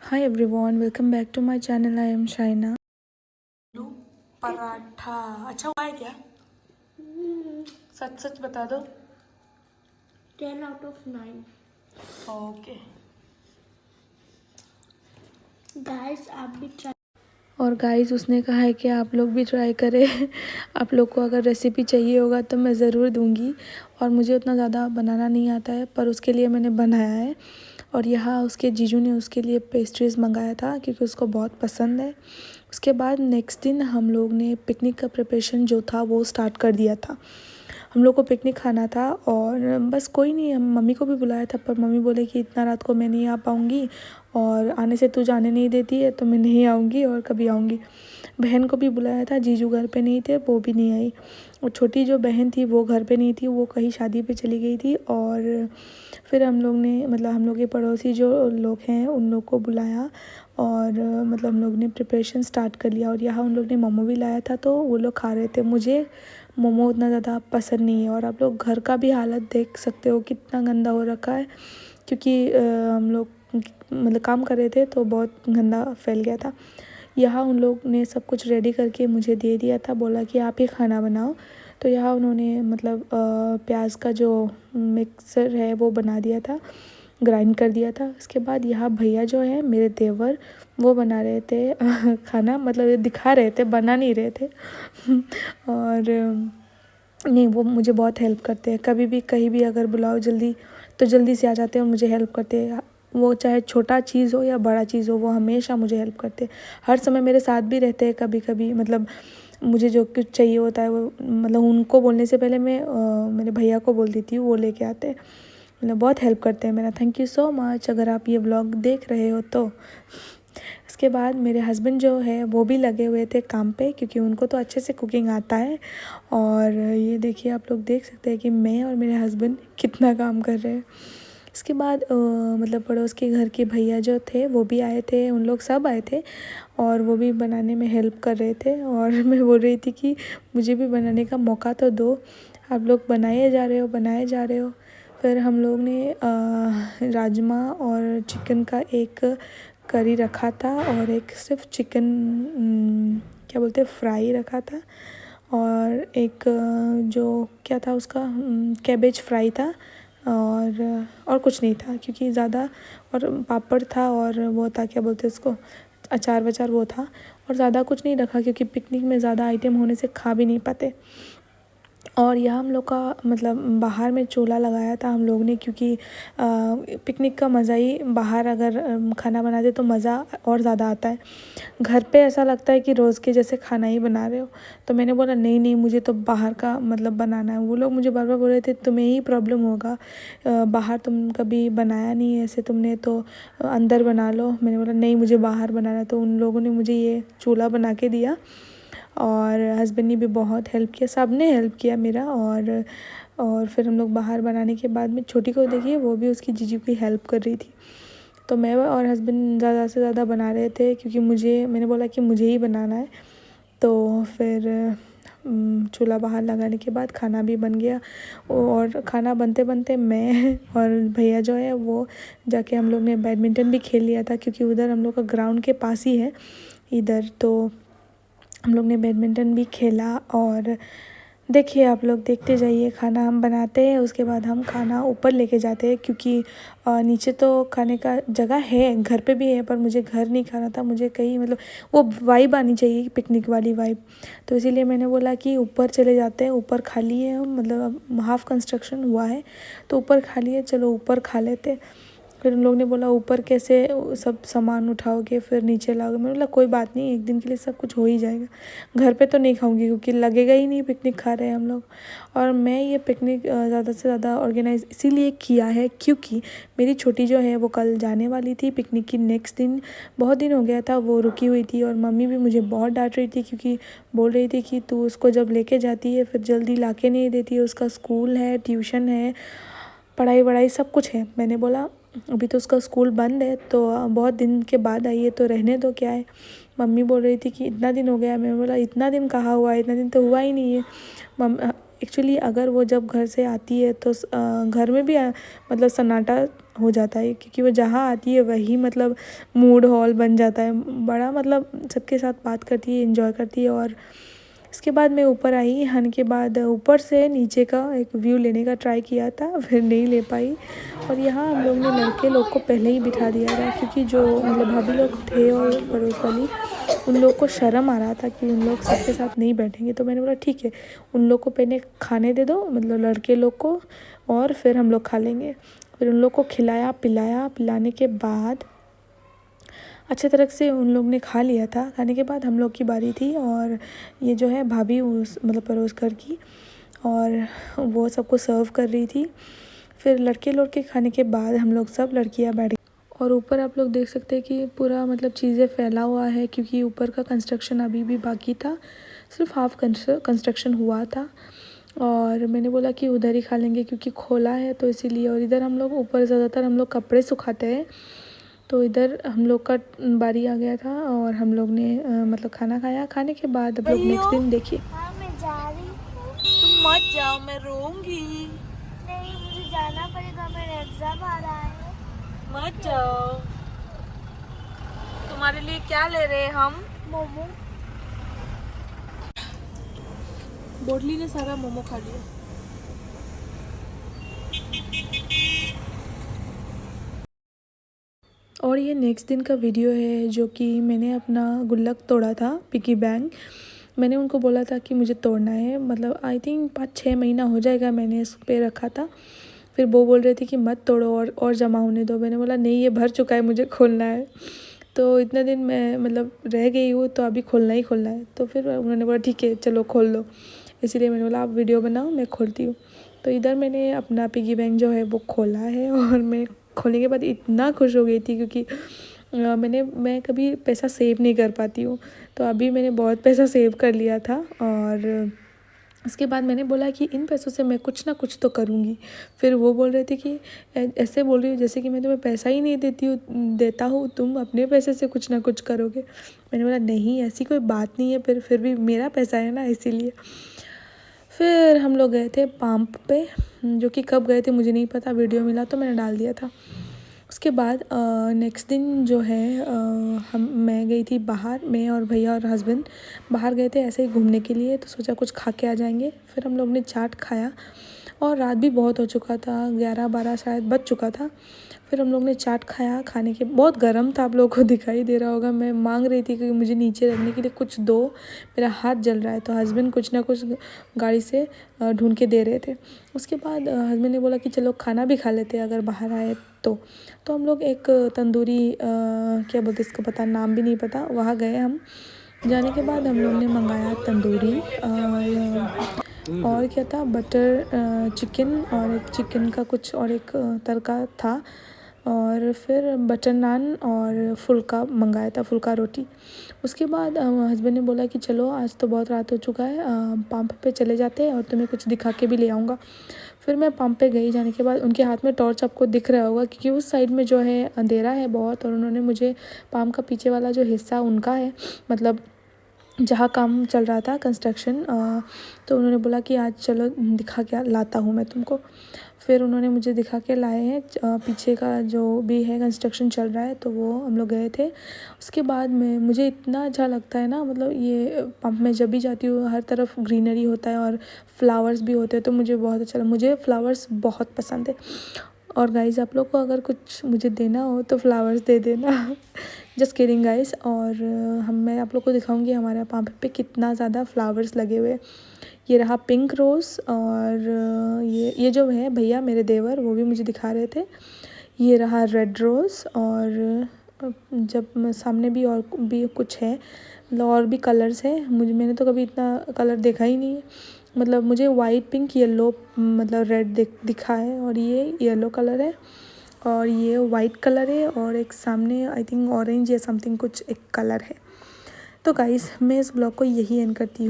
Hi everyone, welcome back to my channel. I am Shaina. आलू पराठा अच्छा हुआ है क्या? सच सच बता दो। 10 out of 9. ओके। Guys, आप भी ट्राई। और गाइस उसने कहा है कि आप लोग भी ट्राई करें। आप लोग को अगर रेसिपी चाहिए होगा तो मैं ज़रूर दूंगी। और मुझे उतना ज़्यादा बनाना नहीं आता है, पर उसके लिए मैंने बनाया है। और यहाँ उसके जीजू ने उसके लिए पेस्ट्रीज़ मंगाया था क्योंकि उसको बहुत पसंद है। उसके बाद नेक्स्ट दिन हम लोग ने पिकनिक का प्रिपरेशन जो था वो स्टार्ट कर दिया था। हम लोग को पिकनिक खाना था और बस कोई नहीं, हम मम्मी को भी बुलाया था, पर मम्मी बोले कि इतना रात को मैं नहीं आ पाऊँगी और आने से तू जाने नहीं देती है तो मैं नहीं आऊँगी और कभी आऊँगी। बहन को भी बुलाया था, जीजू घर पे नहीं थे, वो भी नहीं आई। और छोटी जो बहन थी वो घर पे नहीं थी, वो कहीं शादी पे चली गई थी। और फिर हम लोग ने मतलब हम लोग के पड़ोसी जो लोग हैं उन लोग को बुलाया और मतलब हम लोग ने प्रिपरेशन स्टार्ट कर लिया। और यहाँ उन लोग ने मोमो भी लाया था तो वो लोग खा रहे थे। मुझे मोमो उतना ज़्यादा पसंद नहीं है। और आप लोग घर का भी हालत देख सकते हो कितना गंदा हो रखा है, क्योंकि हम लोग मतलब काम कर रहे थे तो बहुत गंदा फैल गया था। यहाँ उन लोग ने सब कुछ रेडी करके मुझे दे दिया था, बोला कि आप ही खाना बनाओ। तो यहाँ उन्होंने मतलब प्याज का जो मिक्सर है वो बना दिया था, ग्राइंड कर दिया था। उसके बाद यहाँ भैया जो है मेरे देवर, वो बना रहे थे खाना, मतलब ये दिखा रहे थे, बना नहीं रहे थे। और नहीं, वो मुझे बहुत हेल्प करते हैं। कभी भी कहीं भी अगर बुलाओ जल्दी तो जल्दी से आ जाते हैं और मुझे हेल्प करते हैं। वो चाहे छोटा चीज़ हो या बड़ा चीज़ हो, वो हमेशा मुझे हेल्प करते हैं। हर समय मेरे साथ भी रहते हैं। कभी कभी मतलब मुझे जो कुछ चाहिए होता है वो मतलब उनको बोलने से पहले मैं मेरे भैया को बोल देती हूँ, वो लेके आते हैं। मतलब बहुत हेल्प करते हैं मेरा। थैंक यू सो मच अगर आप ये व्लॉग देख रहे हो तो। इसके बाद मेरे हस्बैंड जो है वो भी लगे हुए थे काम पे, क्योंकि उनको तो अच्छे से कुकिंग आता है। और ये देखिए, आप लोग देख सकते हैं कि मैं और मेरे हस्बैंड कितना काम कर रहे हैं। इसके बाद मतलब पड़ोस के घर के भैया जो थे वो भी आए थे, उन लोग सब आए थे और वो भी बनाने में हेल्प कर रहे थे। और मैं बोल रही थी कि मुझे भी बनाने का मौका तो दो, आप लोग बनाए जा रहे हो बनाए जा रहे हो। फिर हम लोग ने राजमा और चिकन का एक करी रखा था और एक सिर्फ चिकन क्या बोलते हैं फ्राई रखा था। और एक जो क्या था उसका कैबेज फ्राई था। और कुछ नहीं था क्योंकि ज़्यादा, और पापड़ था और वो था क्या बोलते हैं उसको, अचार वचार वो था। और ज़्यादा कुछ नहीं रखा क्योंकि पिकनिक में ज़्यादा आइटम होने से खा भी नहीं पाते। और यह हम लोग का मतलब बाहर में चूल्हा लगाया था हम लोग ने, क्योंकि पिकनिक का मज़ा ही बाहर अगर खाना बनाते तो मज़ा और ज़्यादा आता है। घर पे ऐसा लगता है कि रोज़ के जैसे खाना ही बना रहे हो। तो मैंने बोला नहीं नहीं, मुझे तो बाहर का मतलब बनाना है। वो लोग मुझे बार बार बोल रहे थे तुम्हें ही प्रॉब्लम होगा, बाहर तुम कभी बनाया नहीं ऐसे तुमने, तो अंदर बना लो। मैंने बोला नहीं, मुझे बाहर बनाना है। तो उन लोगों ने मुझे ये चूल्हा बना के दिया और हस्बैंड ने भी बहुत हेल्प किया, सब ने हेल्प किया मेरा। और फिर हम लोग बाहर बनाने के बाद में छोटी को देखिए, वो भी उसकी जीजू की हेल्प कर रही थी। तो मैं और हस्बैंड ज़्यादा से ज़्यादा बना रहे थे क्योंकि मैंने बोला कि मुझे ही बनाना है। तो फिर चूल्हा बाहर लगाने के बाद खाना भी बन गया। और खाना बनते बनते मैं और भैया जो है वो जाके हम लोग ने बैडमिंटन भी खेल लिया था, क्योंकि उधर हम लोग का ग्राउंड के पास ही है इधर। तो हम लोग ने बैडमिंटन भी खेला। और देखिए, आप लोग देखते जाइए, खाना हम बनाते हैं उसके बाद हम खाना ऊपर लेके जाते हैं, क्योंकि नीचे तो खाने का जगह है, घर पे भी है, पर मुझे घर नहीं खाना था। मुझे कहीं मतलब वो वाइब आनी चाहिए, पिकनिक वाली वाइब। तो इसीलिए मैंने बोला कि ऊपर चले जाते हैं, ऊपर खाली है, मतलब अब हाफ कंस्ट्रक्शन हुआ है तो ऊपर खाली है, चलो ऊपर खा लेते। फिर उन लोग ने बोला ऊपर कैसे सब सामान उठाओगे फिर नीचे लाओगे। मैंने बोला कोई बात नहीं, एक दिन के लिए सब कुछ हो ही जाएगा। घर पे तो नहीं खाऊंगी क्योंकि लगेगा ही नहीं, पिकनिक खा रहे हैं हम लोग। और मैं ये पिकनिक ज़्यादा से ज़्यादा ऑर्गेनाइज इसीलिए किया है क्योंकि मेरी छोटी जो है वो कल जाने वाली थी पिकनिक की नेक्स्ट दिन। बहुत दिन हो गया था वो रुकी हुई थी और मम्मी भी मुझे बहुत डांट रही थी, क्योंकि बोल रही थी कि तू उसको जब लेके जाती है फिर जल्दी ला के नहीं देती है, उसका स्कूल है, ट्यूशन है, पढ़ाई वढ़ाई सब कुछ है। मैंने बोला अभी तो उसका स्कूल बंद है तो बहुत दिन के बाद आई है तो रहने दो, क्या है। मम्मी बोल रही थी कि इतना दिन हो गया। मैंने बोला इतना दिन कहाँ हुआ है, इतना दिन तो हुआ ही नहीं है। एक्चुअली अगर वो जब घर से आती है तो घर में भी मतलब सन्नाटा हो जाता है, क्योंकि वो जहाँ आती है वही मतलब मूड हॉल बन जाता है। बड़ा मतलब सबके साथ बात करती है, एंजॉय करती है। और इसके बाद मैं ऊपर आई, आने के बाद ऊपर से नीचे का एक व्यू लेने का ट्राई किया था, फिर नहीं ले पाई। और यहाँ हम लोग ने लड़के लोग को पहले ही बिठा दिया था, क्योंकि जो मतलब भाभी लोग थे और पड़ोस वाली, उन लोग को शर्म आ रहा था कि उन लोग सबके साथ नहीं बैठेंगे। तो मैंने बोला ठीक है, उन लोग को पहले खाने दे दो, मतलब लड़के लोग को, और फिर हम लोग खा लेंगे। फिर उन लोग को खिलाया पिलाया, पिलाने के बाद अच्छे तरह से उन लोग ने खा लिया था। खाने के बाद हम लोग की बारी थी, और ये जो है भाभी उस मतलब पड़ोस घर की, और वो सबको सर्व कर रही थी। फिर लड़के लोग के खाने के बाद हम लोग सब लड़कियां बैठ गई। और ऊपर आप लोग देख सकते हैं कि पूरा मतलब चीज़ें फैला हुआ है, क्योंकि ऊपर का कंस्ट्रक्शन अभी भी बाकी था, सिर्फ हाफ कंस्ट्रक्शन हुआ था। और मैंने बोला कि उधर ही खा लेंगे क्योंकि खोला है तो इसीलिए। और इधर हम लोग ऊपर ज़्यादातर हम लोग कपड़े सुखाते हैं, तो इधर हम लोग का बारी आ गया था और हम लोग ने मतलब खाना खाया। खाने के बाद हम लोग नेक्स्ट दिन देखिए। हाँ मैं जा रही हूँ। तुम मत जाओ, मैं रोऊंगी। नहीं मुझे जाना पड़ेगा, मेरा एग्जाम आ रहा है। मत जाओ। तुम्हारे लिए क्या ले रहे हैं हम? मोमो। बोटली ने सारा मोमो खा लिया। और ये नेक्स्ट दिन का वीडियो है, जो कि मैंने अपना गुल्लक तोड़ा था, पिगी बैंक। मैंने उनको बोला था कि मुझे तोड़ना है, मतलब आई थिंक 5-6 महीना हो जाएगा मैंने इस पे रखा था। फिर वो बोल रहे थे कि मत तोड़ो और जमा होने दो। मैंने बोला नहीं, ये भर चुका है, मुझे खोलना है। तो इतना दिन मैं मतलब रह गई हूँ, तो अभी खोलना ही खोलना है। तो फिर उन्होंने बोला ठीक है चलो खोल लो। इसीलिए मैंने बोला आप वीडियो बनाओ, मैं खोलती हूँ। तो इधर मैंने अपना पिगी बैंक जो है वो खोला है, और मैं खोलने के बाद इतना खुश हो गई थी, क्योंकि मैं कभी पैसा सेव नहीं कर पाती हूँ। तो अभी मैंने बहुत पैसा सेव कर लिया था। और उसके बाद मैंने बोला कि इन पैसों से मैं कुछ ना कुछ तो करूँगी। फिर वो बोल रहे थे कि ऐसे बोल रही हूँ जैसे कि मैं तुम्हें पैसा ही नहीं देता हूँ, तुम अपने पैसे से कुछ ना कुछ करोगे। मैंने बोला नहीं, ऐसी कोई बात नहीं है, फिर भी मेरा पैसा है ना, इसीलिए। फिर हम लोग गए थे पंप पे, जो कि कब गए थे मुझे नहीं पता, वीडियो मिला तो मैंने डाल दिया था। उसके बाद नेक्स्ट दिन जो है मैं गई थी बाहर, मैं और भैया और हस्बैंड बाहर गए थे ऐसे ही घूमने के लिए, तो सोचा कुछ खा के आ जाएंगे। फिर हम लोग ने चाट खाया, और रात भी बहुत हो चुका था, 11-12 शायद बज चुका था। फिर हम लोग ने चाट खाया। खाने के बहुत गर्म था, आप लोगों को दिखाई दे रहा होगा। मैं मांग रही थी कि मुझे नीचे रखने के लिए कुछ दो, मेरा हाथ जल रहा है। तो हस्बैंड कुछ ना कुछ गाड़ी से ढूंढ के दे रहे थे। उसके बाद हस्बैंड ने बोला कि चलो खाना भी खा लेते हैं अगर बाहर आए तो हम लोग एक तंदूरी क्या बोलते इसको, पता नाम भी नहीं पता, वहाँ गए हम। जाने के बाद हम लोग ने मंगाया तंदूरी, और क्या था, बटर चिकन, और एक चिकन का कुछ और एक तड़का था, और फिर बटर नान और फुल्का मंगाया था, फुल्का रोटी। उसके बाद हस्बैंड ने बोला कि चलो आज तो बहुत रात हो चुका है, पंप पे चले जाते हैं और तुम्हें कुछ दिखा के भी ले आऊँगा। फिर मैं पंप पे गई। जाने के बाद उनके हाथ में टॉर्च आपको दिख रहा होगा, क्योंकि उस साइड में जो है अंधेरा है बहुत, और उन्होंने मुझे पंप का पीछे वाला जो हिस्सा उनका है, मतलब जहाँ काम चल रहा था कंस्ट्रक्शन, तो उन्होंने बोला कि आज चलो दिखा के लाता हूँ मैं तुमको। फिर उन्होंने मुझे दिखा के लाए हैं पीछे का जो भी है कंस्ट्रक्शन चल रहा है, तो वो हम लोग गए थे। उसके बाद में मुझे इतना अच्छा लगता है ना, मतलब ये पंप में जब भी जाती हूँ हर तरफ ग्रीनरी होता है और फ्लावर्स भी होते हैं, तो मुझे बहुत अच्छा लगता है। मुझे फ्लावर्स बहुत पसंद है। और गाइज़ आप लोग को अगर कुछ मुझे देना हो तो फ्लावर्स दे देना। Just kidding guys. और मैं आप लोग को दिखाऊंगी हमारे पंप पे कितना ज़्यादा फ्लावर्स लगे हुए। ये रहा पिंक रोज़, और ये जो है भैया मेरे देवर वो भी मुझे दिखा रहे थे। ये रहा रेड रोज़, और जब सामने भी और भी कुछ है, मतलब और भी कलर्स है। मैंने तो कभी इतना कलर देखा ही नहीं है। मतलब मुझे वाइट, पिंक, येलो, मतलब रेड दिखा है, और ये येलो कलर है, और ये वाइट कलर है, और एक सामने आई थिंक ऑरेंज या समथिंग कुछ एक कलर है। तो गाइस मैं इस ब्लॉग को यही एंड करती हूँ।